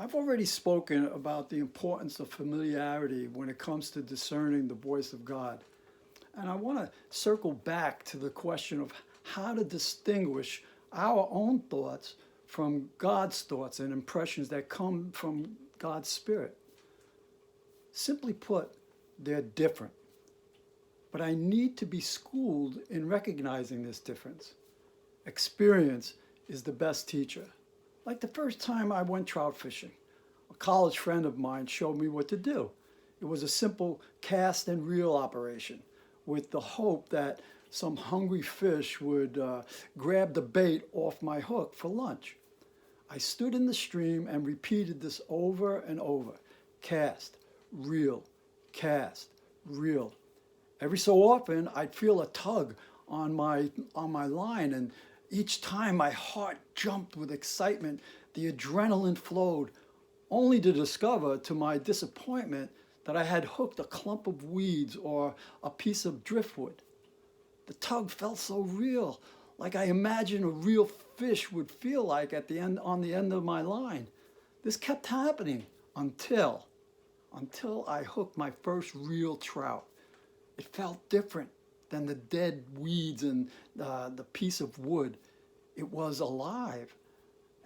I've already spoken about the importance of familiarity when it comes to discerning the voice of God. And I want to circle back to the question of how to distinguish our own thoughts from God's thoughts and impressions that come from God's Spirit. Simply put, they're different. But I need to be schooled in recognizing this difference. Experience is the best teacher. Like the first time I went trout fishing, a college friend of mine showed me what to do. It was a simple cast and reel operation with the hope that some hungry fish would grab the bait off my hook for lunch. I stood in the stream and repeated this over and over. Cast, reel, cast, reel. Every so often, I'd feel a tug on my line, and each time my heart jumped with excitement, the adrenaline flowed, only to discover, to my disappointment, that I had hooked a clump of weeds or a piece of driftwood. The tug felt so real, like I imagined a real fish would feel like on the end of my line. This kept happening until I hooked my first real trout. It felt different than the dead weeds and the piece of wood. It was alive.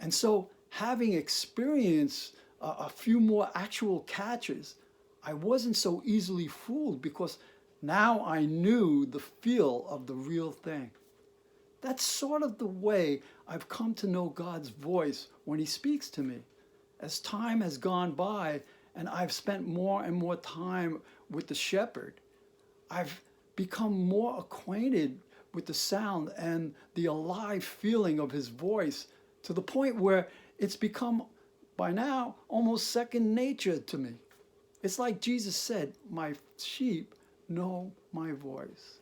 And so, having experienced a few more actual catches, I wasn't so easily fooled because now I knew the feel of the real thing. That's sort of the way I've come to know God's voice when He speaks to me. As time has gone by and I've spent more and more time with the shepherd, I've become more acquainted with the sound and the alive feeling of His voice to the point where it's become, by now, almost second nature to me. It's like Jesus said, "My sheep know my voice."